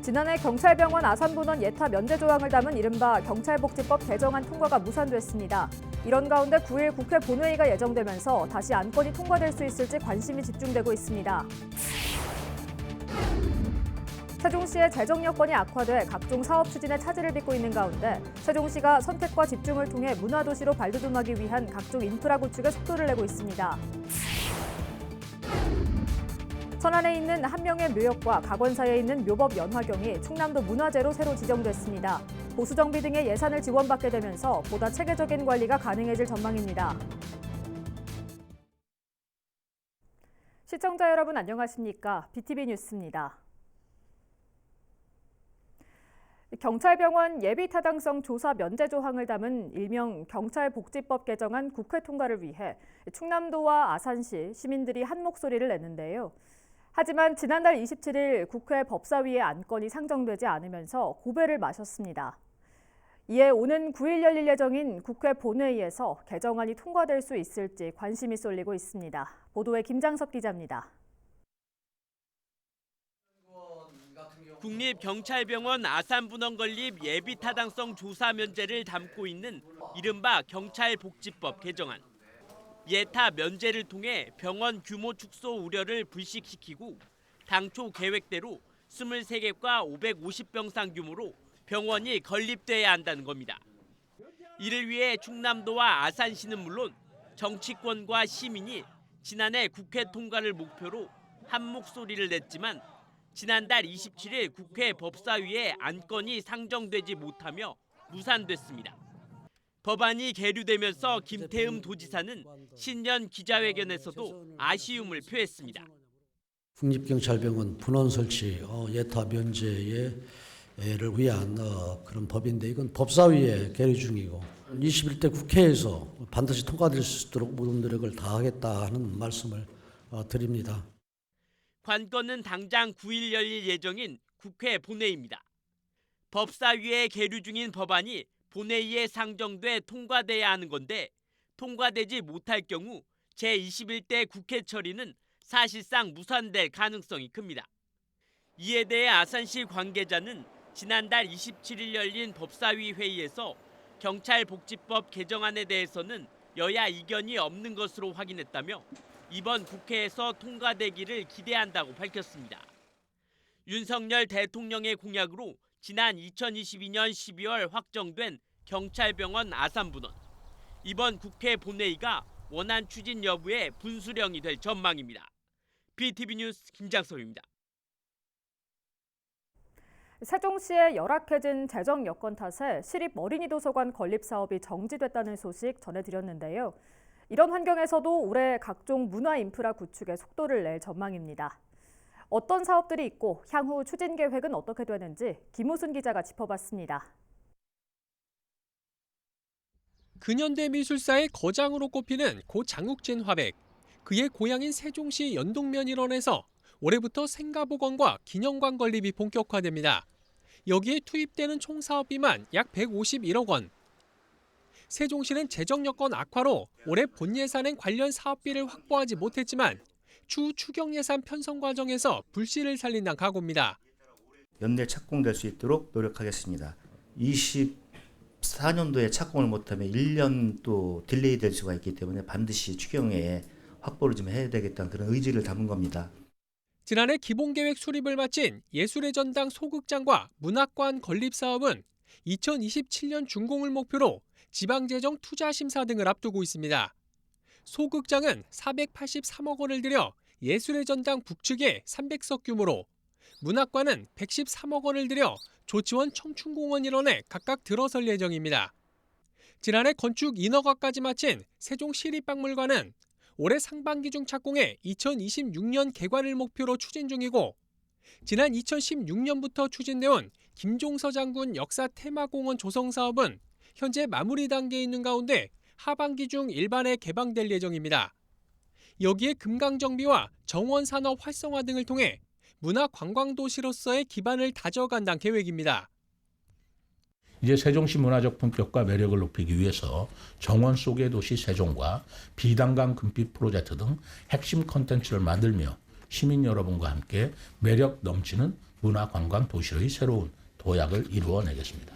지난해 경찰병원 아산분원 예타 면제 조항을 담은 이른바 경찰복지법 개정안 통과가 무산됐습니다. 이런 가운데 9일 국회 본회의가 예정되면서 다시 안건이 통과될 수 있을지 관심이 집중되고 있습니다. 세종시의 재정 여건이 악화돼 각종 사업 추진에 차질을 빚고 있는 가운데 세종시가 선택과 집중을 통해 문화도시로 발돋움하기 위한 각종 인프라 구축에 속도를 내고 있습니다. 천안에 있는 한 명의 묘역과 각원사에 있는 묘법 연화경이 충남도 문화재로 새로 지정됐습니다. 보수 정비 등의 예산을 지원받게 되면서 보다 체계적인 관리가 가능해질 전망입니다. 시청자 여러분 안녕하십니까? BTV 뉴스입니다. 경찰병원 예비타당성 조사 면제 조항을 담은 일명 경찰복지법 개정안 국회 통과를 위해 충남도와 아산시 시민들이 한 목소리를 냈는데요. 하지만 지난달 27일 국회 법사위에 안건이 상정되지 않으면서 고배를 마셨습니다. 이에 오는 9일 열릴 예정인 국회 본회의에서 개정안이 통과될 수 있을지 관심이 쏠리고 있습니다. 보도에 김장섭 기자입니다. 국립경찰병원 아산분원 건립 예비타당성 조사 면제를 담고 있는 이른바 경찰복지법 개정안. 예타 면제를 통해 병원 규모 축소 우려를 불식시키고 당초 계획대로 23개과 550병상 규모로 병원이 건립돼야 한다는 겁니다. 이를 위해 충남도와 아산시는 물론 정치권과 시민이 지난해 국회 통과를 목표로 한 목소리를 냈지만 지난달 27일 국회 법사위에 안건이 상정되지 못하며 무산됐습니다. 법안이 계류되면서 김태흠 도지사는 신년 기자회견에서도 아쉬움을 표했습니다. 국립경찰병원 분원 설치 예타 면제를 위한 그런 법인데 이건 법사위에 계류 중이고 21대 국회에서 반드시 통과될 수 있도록 모든 노력을 다하겠다 하는 말씀을 드립니다. 관건은 당장 9일 열릴 예정인 국회 본회의입니다. 법사위에 계류 중인 법안이 본회의에 상정돼 통과돼야 하는 건데 통과되지 못할 경우 제21대 국회 처리는 사실상 무산될 가능성이 큽니다. 이에 대해 아산시 관계자는 지난달 27일 열린 법사위 회의에서 경찰복지법 개정안에 대해서는 여야 이견이 없는 것으로 확인했다며 이번 국회에서 통과되기를 기대한다고 밝혔습니다. 윤석열 대통령의 공약으로 지난 2022년 12월 확정된 경찰병원 아산분원. 이번 국회 본회의가 원안 추진 여부에 분수령이 될 전망입니다. BTV 뉴스 김장섭입니다. 세종시의 열악해진 재정 여건 탓에 시립 어린이도서관 건립 사업이 정지됐다는 소식 전해드렸는데요. 이런 환경에서도 올해 각종 문화 인프라 구축에 속도를 낼 전망입니다. 어떤 사업들이 있고 향후 추진 계획은 어떻게 되는지 김우순 기자가 짚어봤습니다. 근현대 미술사의 거장으로 꼽히는 고 장욱진 화백. 그의 고향인 세종시 연동면 일원에서 올해부터 생가복원과 기념관 건립이 본격화됩니다. 여기에 투입되는 총 사업비만 약 151억 원. 세종시는 재정 여건 악화로 올해 본 예산엔 관련 사업비를 확보하지 못했지만 추후 추경 예산 편성 과정에서 불씨를 살린다는 각오입니다. 연내 착공될 수 있도록 노력하겠습니다. 24년도에 착공을 못하면 1년 또 딜레이 될 수가 있기 때문에 반드시 추경에 확보를 좀 해야 되겠다는 그런 의지를 담은 겁니다. 지난해 기본계획 수립을 마친 예술의 전당 소극장과 문학관 건립 사업은 2027년 준공을 목표로 지방재정 투자심사 등을 앞두고 있습니다. 소극장은 483억 원을 들여 예술의 전당 북측에 300석 규모로, 문학관은 113억 원을 들여 조치원 청춘공원 일원에 각각 들어설 예정입니다. 지난해 건축 인허가까지 마친 세종시립박물관은 올해 상반기 중 착공해 2026년 개관을 목표로 추진 중이고, 지난 2016년부터 추진돼온 김종서 장군 역사 테마공원 조성 사업은 현재 마무리 단계에 있는 가운데 하반기 중 일반에 개방될 예정입니다. 여기에 금강정비와 정원산업 활성화 등을 통해 문화관광도시로서의 기반을 다져간다는 계획입니다. 이제 세종시 문화적 품격과 매력을 높이기 위해서 정원 속의 도시 세종과 비단강 금빛 프로젝트 등 핵심 콘텐츠를 만들며 시민 여러분과 함께 매력 넘치는 문화관광도시의 새로운 도약을 이루어내겠습니다.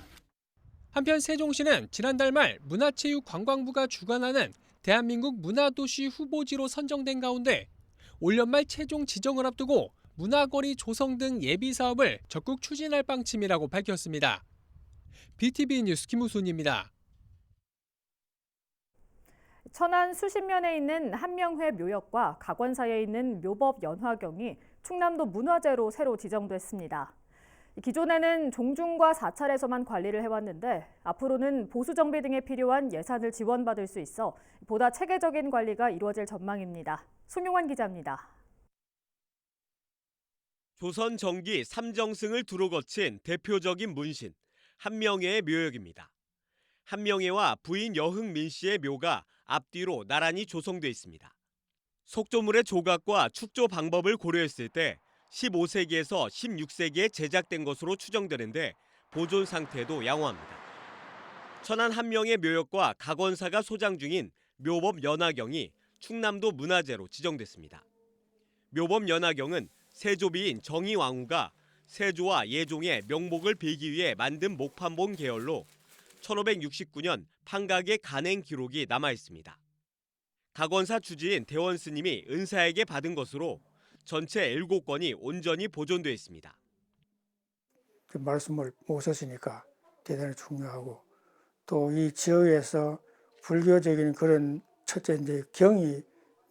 한편 세종시는 지난달 말 문화체육관광부가 주관하는 대한민국 문화도시 후보지로 선정된 가운데 올 연말 최종 지정을 앞두고 문화거리 조성 등 예비 사업을 적극 추진할 방침이라고 밝혔습니다. BTV 뉴스 김우순입니다. 천안 수십면에 있는 한명회 묘역과 각원사에 있는 묘법 연화경이 충남도 문화재로 새로 지정됐습니다. 기존에는 종중과 사찰에서만 관리를 해왔는데 앞으로는 보수 정비 등에 필요한 예산을 지원받을 수 있어 보다 체계적인 관리가 이루어질 전망입니다. 송용환 기자입니다. 조선 정기 삼정승을 두루 거친 대표적인 문신 한명회의 묘역입니다. 한명회와 부인 여흥민 씨의 묘가 앞뒤로 나란히 조성돼 있습니다. 속조물의 조각과 축조 방법을 고려했을 때 15세기에서 16세기에 제작된 것으로 추정되는데 보존 상태도 양호합니다. 천안 한명회 묘역과 각원사가 소장 중인 묘법 연화경이 충남도 문화재로 지정됐습니다. 묘법 연화경은 세조비인 정의왕후가 세조와 예종의 명복을 빌기 위해 만든 목판본 계열로 1569년 판각의 간행 기록이 남아 있습니다. 각원사 주지인 대원 스님이 은사에게 받은 것으로 전체 7건이 온전히 보존되어 있습니다. 그 말씀을 못 쓰시니까 대단히 중요하고 또 이 지역에서 불교적인 그런 첫째 이제 경이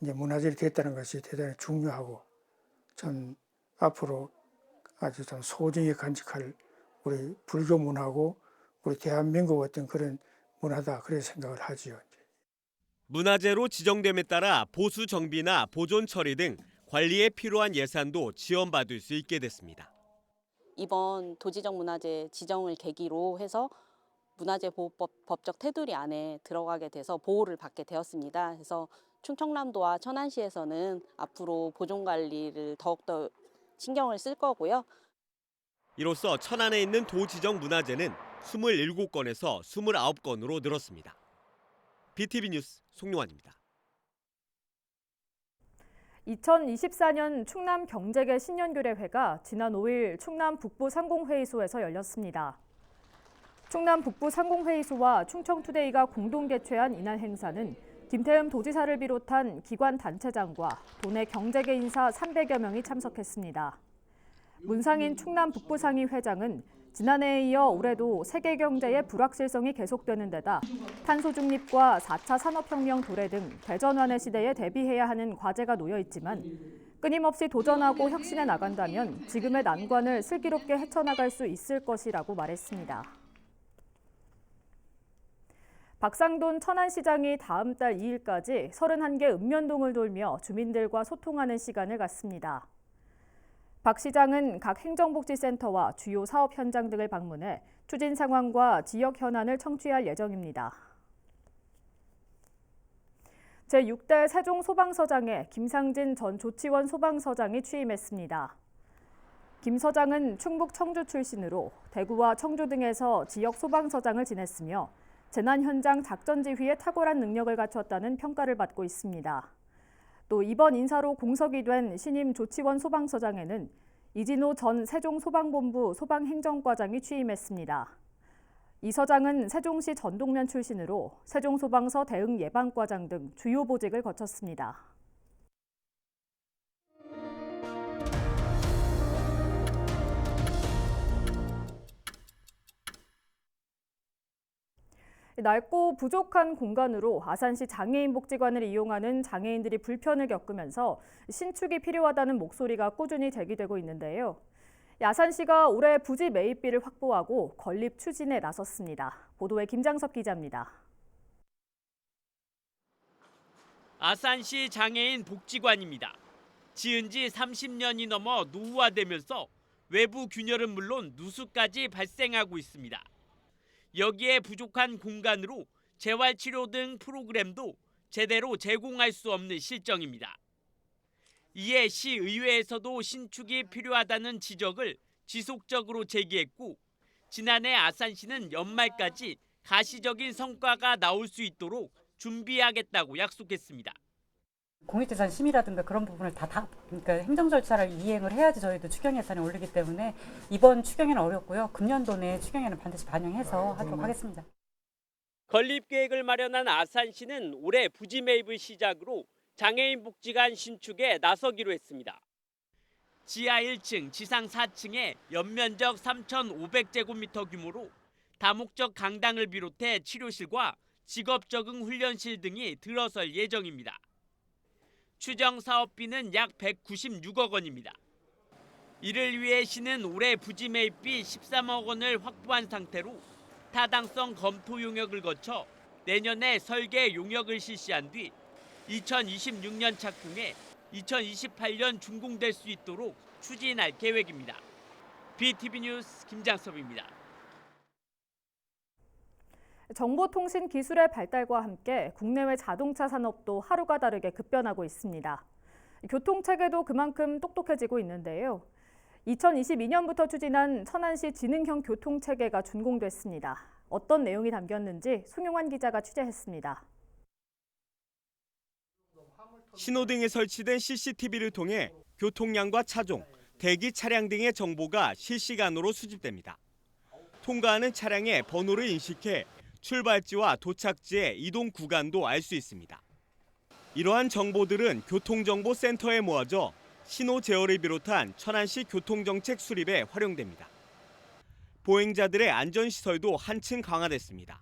이제 문화재이 됐다는 것이 대단히 중요하고 전 앞으로 아주 좀 소중히 간직할 우리 불교 문화고 우리 대한민국 어떤 그런 문화다 그렇게 생각을 하지요. 문화재로 지정됨에 따라 보수 정비나 보존 처리 등 관리에 필요한 예산도 지원받을 수 있게 됐습니다. 이번 도지적 문화재 지정을 계기로 해서 문화재보호법 법적 테두리 안에 들어가게 돼서 보호를 받게 되었습니다. 그래서 충청남도와 천안시에서는 앞으로 보존 관리를 더욱더 신경을 쓸 거고요. 이로써 천안에 있는 도지정 문화재는 27건에서 29건으로 늘었습니다. BTV 뉴스 송용환입니다. 2024년 충남 경제계 신년교례회가 지난 5일 충남 북부 상공회의소에서 열렸습니다. 충남 북부 상공회의소와 충청투데이가 공동 개최한 이날 행사는 김태흠 도지사를 비롯한 기관 단체장과 도내 경제계 인사 300여 명이 참석했습니다. 문상인 충남 북부상위 회장은 지난해에 이어 올해도 세계 경제의 불확실성이 계속되는 데다 탄소 중립과 4차 산업혁명 도래 등 대전환의 시대에 대비해야 하는 과제가 놓여 있지만 끊임없이 도전하고 혁신해 나간다면 지금의 난관을 슬기롭게 헤쳐나갈 수 있을 것이라고 말했습니다. 박상돈 천안시장이 다음 달 2일까지 31개 읍면동을 돌며 주민들과 소통하는 시간을 갖습니다. 박 시장은 각 행정복지센터와 주요 사업 현장 등을 방문해 추진 상황과 지역 현안을 청취할 예정입니다. 제6대 세종소방서장에 김상진 전 조치원 소방서장이 취임했습니다. 김 서장은 충북 청주 출신으로 대구와 청주 등에서 지역 소방서장을 지냈으며 재난 현장 작전 지휘에 탁월한 능력을 갖췄다는 평가를 받고 있습니다. 또 이번 인사로 공석이 된 신임 조치원 소방서장에는 이진호 전 세종소방본부 소방행정과장이 취임했습니다. 이 서장은 세종시 전동면 출신으로 세종소방서 대응예방과장 등 주요 보직을 거쳤습니다. 넓고 부족한 공간으로 아산시 장애인복지관을 이용하는 장애인들이 불편을 겪으면서 신축이 필요하다는 목소리가 꾸준히 제기되고 있는데요. 아산시가 올해 부지 매입비를 확보하고 건립 추진에 나섰습니다. 보도에 김장섭 기자입니다. 아산시 장애인 복지관입니다. 지은 지 30년이 넘어 노후화되면서 외부 균열은 물론 누수까지 발생하고 있습니다. 여기에 부족한 공간으로 재활치료 등 프로그램도 제대로 제공할 수 없는 실정입니다. 이에 시의회에서도 신축이 필요하다는 지적을 지속적으로 제기했고 지난해 아산시는 연말까지 가시적인 성과가 나올 수 있도록 준비하겠다고 약속했습니다. 공익재산 심의라든가 그런 부분을 그러니까 행정 절차를 이행을 해야지 저희도 추경 예산이 오르기 때문에 이번 추경에는 어렵고요. 금년도 내 추경에는 반드시 반영해서 하도록 하겠습니다. 건립 계획을 마련한 아산시는 올해 부지 매입을 시작으로 장애인 복지관 신축에 나서기로 했습니다. 지하 1층, 지상 4층에 연면적 3,500제곱미터 규모로 다목적 강당을 비롯해 치료실과 직업 적응 훈련실 등이 들어설 예정입니다. 추정 사업비는 약 196억 원입니다. 이를 위해 시는 올해 부지 매입비 13억 원을 확보한 상태로 타당성 검토 용역을 거쳐 내년에 설계 용역을 실시한 뒤 2026년 착공해 2028년 준공될 수 있도록 추진할 계획입니다. BTV 뉴스 김장섭입니다. 정보통신 기술의 발달과 함께 국내외 자동차 산업도 하루가 다르게 급변하고 있습니다. 교통체계도 그만큼 똑똑해지고 있는데요. 2022년부터 추진한 천안시 지능형 교통체계가 준공됐습니다. 어떤 내용이 담겼는지 송용환 기자가 취재했습니다. 신호등에 설치된 CCTV를 통해 교통량과 차종, 대기 차량 등의 정보가 실시간으로 수집됩니다. 통과하는 차량의 번호를 인식해 출발지와 도착지의 이동 구간도 알 수 있습니다. 이러한 정보들은 교통정보센터에 모아져 신호 제어를 비롯한 천안시 교통정책 수립에 활용됩니다. 보행자들의 안전시설도 한층 강화됐습니다.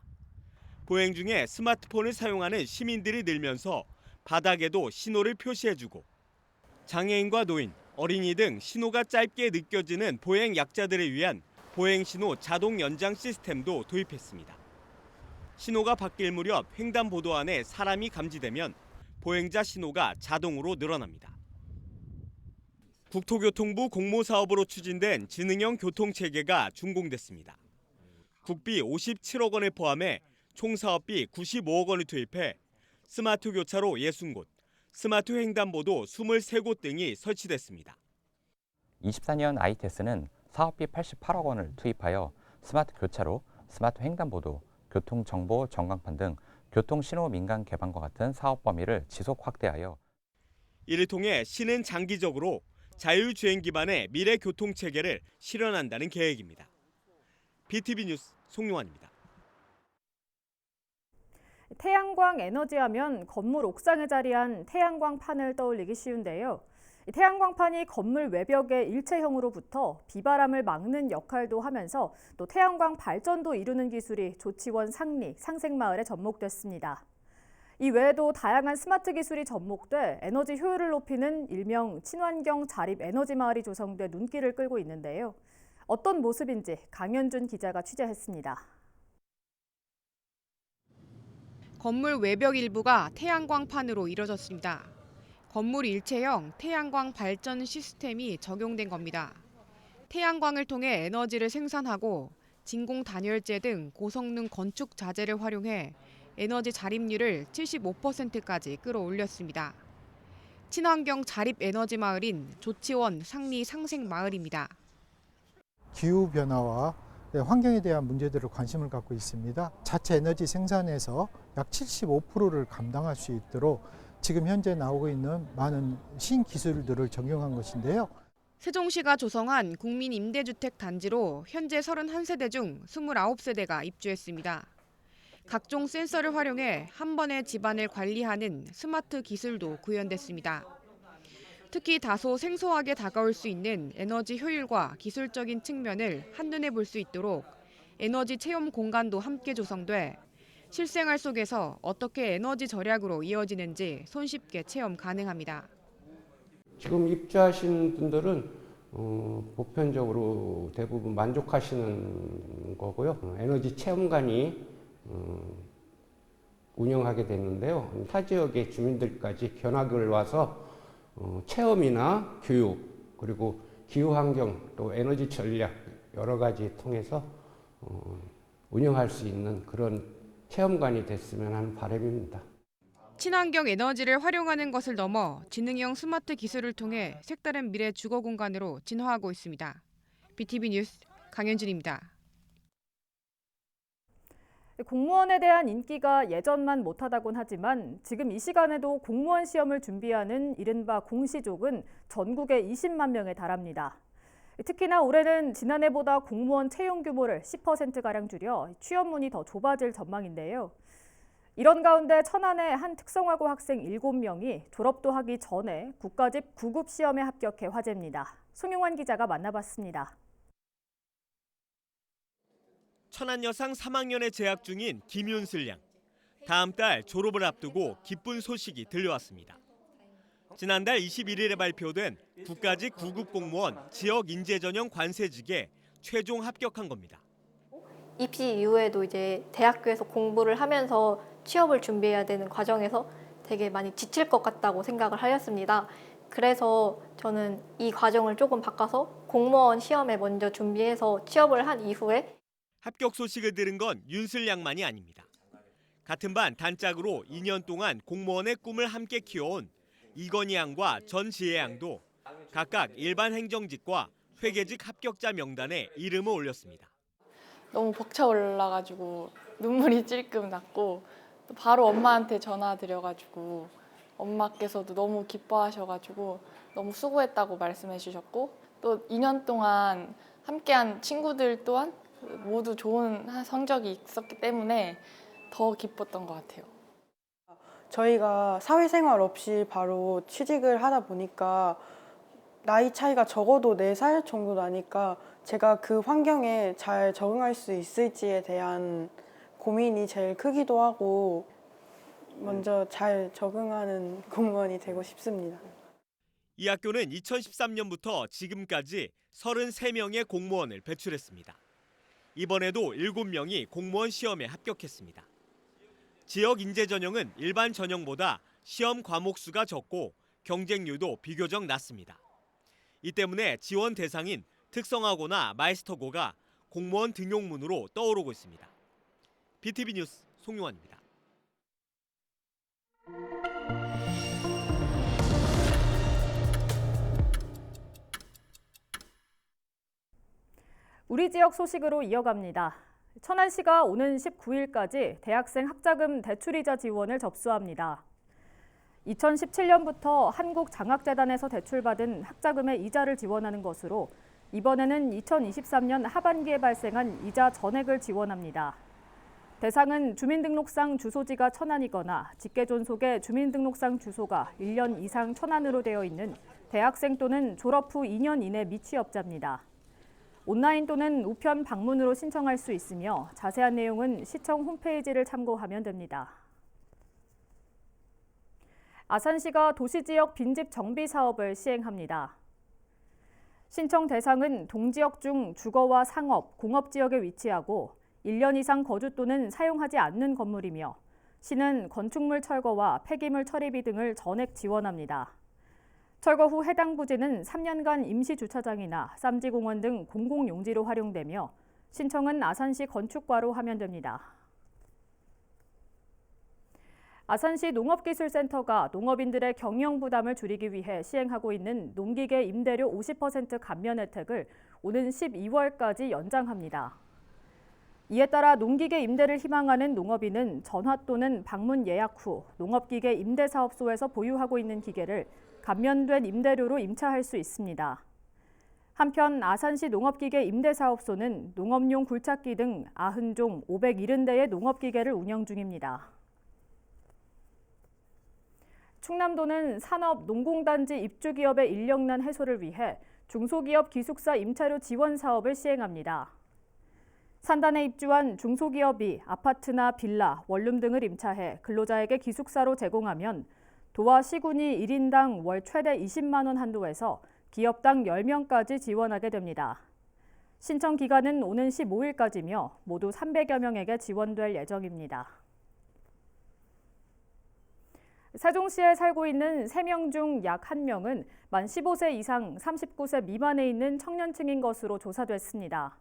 보행 중에 스마트폰을 사용하는 시민들이 늘면서 바닥에도 신호를 표시해주고 장애인과 노인, 어린이 등 신호가 짧게 느껴지는 보행 약자들을 위한 보행신호 자동 연장 시스템도 도입했습니다. 신호가 바뀔 무렵 횡단보도 안에 사람이 감지되면 보행자 신호가 자동으로 늘어납니다. 국토교통부 공모사업으로 추진된 지능형 교통체계가 준공됐습니다. 국비 57억 원을 포함해 총 사업비 95억 원을 투입해 스마트 교차로 60곳, 스마트 횡단보도 23곳 등이 설치됐습니다. 24년 ITS는 사업비 88억 원을 투입하여 스마트 교차로, 스마트 횡단보도, 교통정보 전광판 등 교통신호 민간 개방과 같은 사업 범위를 지속 확대하여 이를 통해 시는 장기적으로 자율주행 기반의 미래 교통체계를 실현한다는 계획입니다. BTV 뉴스 송용환입니다. 태양광 에너지하면 건물 옥상에 자리한 태양광판을 떠올리기 쉬운데요. 태양광판이 건물 외벽의 일체형으로 붙어 비바람을 막는 역할도 하면서 또 태양광 발전도 이루는 기술이 조치원 상리, 상생마을에 접목됐습니다. 이 외에도 다양한 스마트 기술이 접목돼 에너지 효율을 높이는 일명 친환경 자립 에너지 마을이 조성돼 눈길을 끌고 있는데요. 어떤 모습인지 강현준 기자가 취재했습니다. 건물 외벽 일부가 태양광판으로 이뤄졌습니다. 건물 일체형 태양광 발전 시스템이 적용된 겁니다. 태양광을 통해 에너지를 생산하고 진공 단열재 등 고성능 건축 자재를 활용해 에너지 자립률을 75%까지 끌어올렸습니다. 친환경 자립 에너지 마을인 조치원 상리 상생 마을입니다. 기후 변화와 환경에 대한 문제들을 관심을 갖고 있습니다. 자체 에너지 생산에서 약 75%를 감당할 수 있도록 지금 현재 나오고 있는 많은 신기술들을 적용한 것인데요. 세종시가 조성한 국민임대주택 단지로 현재 31세대 중 29세대가 입주했습니다. 각종 센서를 활용해 한 번에 집안을 관리하는 스마트 기술도 구현됐습니다. 특히 다소 생소하게 다가올 수 있는 에너지 효율과 기술적인 측면을 한눈에 볼 수 있도록 에너지 체험 공간도 함께 조성돼 실생활 속에서 어떻게 에너지 절약으로 이어지는지 손쉽게 체험 가능합니다. 지금 입주하신 분들은 보편적으로 대부분 만족하시는 거고요. 에너지 체험관이 운영하게 됐는데요. 타 지역의 주민들까지 견학을 와서 체험이나 교육 그리고 기후환경 또 에너지 전략 여러 가지 통해서 운영할 수 있는 그런 체험관이 됐으면 하는 바람입니다. 친환경 에너지를 활용하는 것을 넘어 지능형 스마트 기술을 통해 색다른 미래 주거 공간으로 진화하고 있습니다. BTV 뉴스 강현준입니다. 공무원에 대한 인기가 예전만 못하다곤 하지만 지금 이 시간에도 공무원 시험을 준비하는 이른바 공시족은 전국에 20만 명에 달합니다. 특히나 올해는 지난해보다 공무원 채용 규모를 10%가량 줄여 취업문이 더 좁아질 전망인데요. 이런 가운데 천안의 한 특성화고 학생 7명이 졸업도 하기 전에 국가직 9급 시험에 합격해 화제입니다. 송용환 기자가 만나봤습니다. 천안 여상 3학년에 재학 중인 김윤슬 양. 다음 달 졸업을 앞두고 기쁜 소식이 들려왔습니다. 지난달 21일에 발표된 국가직 9급 공무원 지역 인재 전형 관세직에 최종 합격한 겁니다. 입시 이후에도 이제 대학교에서 공부를 하면서 취업을 준비해야 되는 과정에서 되게 많이 지칠 것 같다고 생각을 하였습니다. 그래서 저는 이 과정을 조금 바꿔서 공무원 시험에 먼저 준비해서 취업을 한 이후에 합격 소식을 들은 건 윤슬 양만이 아닙니다. 같은 반 단짝으로 2년 동안 공무원의 꿈을 함께 키워온 이건희 양과 전지혜 양도 각각 일반 행정직과 회계직 합격자 명단에 이름을 올렸습니다. 너무 벅차올라가지고 눈물이 찔끔 났고 또 바로 엄마한테 전화드려가지고 엄마께서도 너무 기뻐하셔가지고 너무 수고했다고 말씀해 주셨고 또 2년 동안 함께한 친구들 또한 모두 좋은 성적이 있었기 때문에 더 기뻤던 것 같아요. 저희가 사회생활 없이 바로 취직을 하다 보니까 나이 차이가 적어도 4살 정도 나니까 제가 그 환경에 잘 적응할 수 있을지에 대한 고민이 제일 크기도 하고 먼저 잘 적응하는 공무원이 되고 싶습니다. 이 학교는 2013년부터 지금까지 33명의 공무원을 배출했습니다. 이번에도 7명이 공무원 시험에 합격했습니다. 지역 인재 전형은 일반 전형보다 시험 과목 수가 적고 경쟁률도 비교적 낮습니다. 이 때문에 지원 대상인 특성화고나 마이스터고가 공무원 등용문으로 떠오르고 있습니다. BTV 뉴스 송용환입니다. 우리 지역 소식으로 이어갑니다. 천안시가 오는 19일까지 대학생 학자금 대출이자 지원을 접수합니다. 2017년부터 한국장학재단에서 대출받은 학자금의 이자를 지원하는 것으로 이번에는 2023년 하반기에 발생한 이자 전액을 지원합니다. 대상은 주민등록상 주소지가 천안이거나 직계존속의 주민등록상 주소가 1년 이상 천안으로 되어 있는 대학생 또는 졸업 후 2년 이내 미취업자입니다. 온라인 또는 우편 방문으로 신청할 수 있으며 자세한 내용은 시청 홈페이지를 참고하면 됩니다. 아산시가 도시지역 빈집 정비 사업을 시행합니다. 신청 대상은 동지역 중 주거와 상업, 공업지역에 위치하고 1년 이상 거주 또는 사용하지 않는 건물이며 시는 건축물 철거와 폐기물 처리비 등을 전액 지원합니다. 철거 후 해당 부지는 3년간 임시주차장이나 쌈지공원 등 공공용지로 활용되며 신청은 아산시 건축과로 하면 됩니다. 아산시 농업기술센터가 농업인들의 경영 부담을 줄이기 위해 시행하고 있는 농기계 임대료 50% 감면 혜택을 오는 12월까지 연장합니다. 이에 따라 농기계 임대를 희망하는 농업인은 전화 또는 방문 예약 후 농업기계 임대사업소에서 보유하고 있는 기계를 감면된 임대료로 임차할 수 있습니다. 한편 아산시 농업기계 임대사업소는 농업용 굴착기 등 90종 570대의 농업기계를 운영 중입니다. 충남도는 산업 농공단지 입주기업의 인력난 해소를 위해 중소기업 기숙사 임차료 지원 사업을 시행합니다. 산단에 입주한 중소기업이 아파트나 빌라, 원룸 등을 임차해 근로자에게 기숙사로 제공하면 도와 시군이 1인당 월 최대 20만 원 한도에서 기업당 10명까지 지원하게 됩니다. 신청 기간은 오는 15일까지며 모두 300여 명에게 지원될 예정입니다. 세종시에 살고 있는 3명 중 약 1명은 만 15세 이상 39세 미만에 있는 청년층인 것으로 조사됐습니다.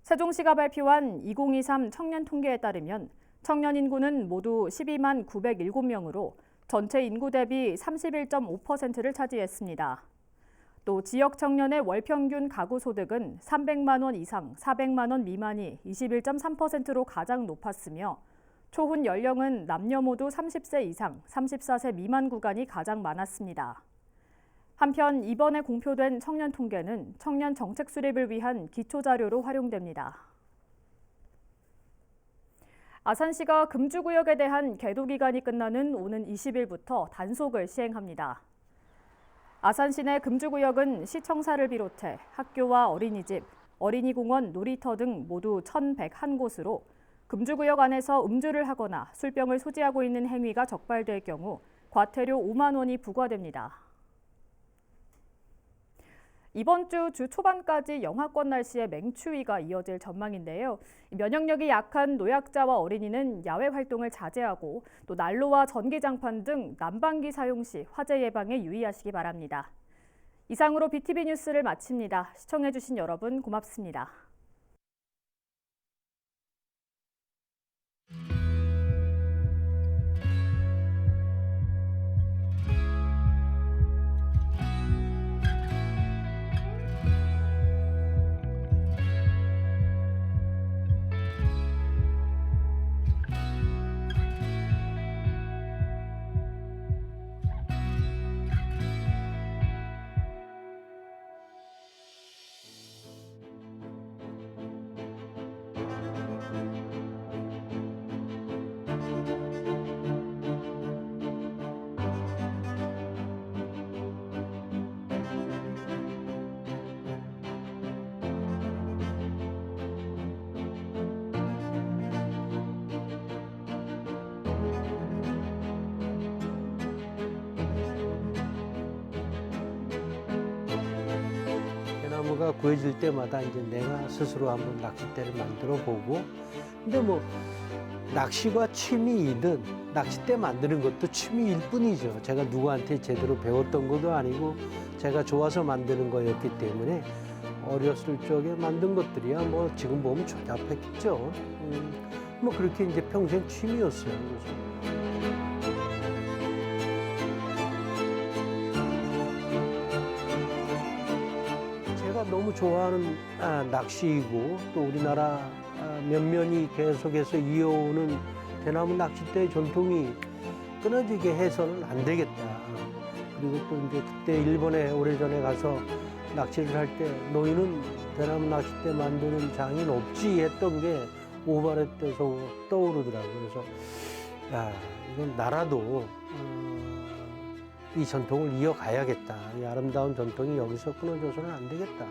세종시가 발표한 2023 청년 통계에 따르면 청년 인구는 모두 12만 907명으로 전체 인구 대비 31.5%를 차지했습니다. 또 지역 청년의 월 평균 가구 소득은 300만 원 이상, 400만 원 미만이 21.3%로 가장 높았으며 초혼 연령은 남녀 모두 30세 이상, 34세 미만 구간이 가장 많았습니다. 한편 이번에 공표된 청년 통계는 청년 정책 수립을 위한 기초자료로 활용됩니다. 아산시가 금주구역에 대한 계도 기간이 끝나는 오는 20일부터 단속을 시행합니다. 아산시 내 금주구역은 시청사를 비롯해 학교와 어린이집, 어린이공원, 놀이터 등 모두 1,101곳으로 금주구역 안에서 음주를 하거나 술병을 소지하고 있는 행위가 적발될 경우 과태료 5만 원이 부과됩니다. 이번 주 초반까지 영하권 날씨에 맹추위가 이어질 전망인데요. 면역력이 약한 노약자와 어린이는 야외 활동을 자제하고 또 난로와 전기장판 등 난방기 사용 시 화재 예방에 유의하시기 바랍니다. 이상으로 BTV 뉴스를 마칩니다. 시청해주신 여러분 고맙습니다. 대나무가 구해질 때마다 이제 내가 스스로 한번 낚싯대를 만들어 보고, 근데 뭐 낚시가 취미이든 낚싯대 만드는 것도 취미일 뿐이죠. 제가 누구한테 제대로 배웠던 것도 아니고 제가 좋아서 만드는 거였기 때문에 어렸을 적에 만든 것들이야 뭐 지금 보면 조잡했겠죠. 뭐 그렇게 이제 평생 취미였어요. 그래서. 제가 너무 좋아하는 낚시이고 또 우리나라 면면이 계속해서 이어오는 대나무 낚싯대의 전통이 끊어지게 해서는 안 되겠다. 그리고 또 이제 그때 일본에 오래전에 가서 낚시를 할 때 너희는 대나무 낚싯대 만드는 장인 없지 했던 게 오바레떼에서 떠오르더라고요. 그래서 야, 이건 나라도 이 전통을 이어가야겠다. 이 아름다운 전통이 여기서 끊어져서는 안 되겠다.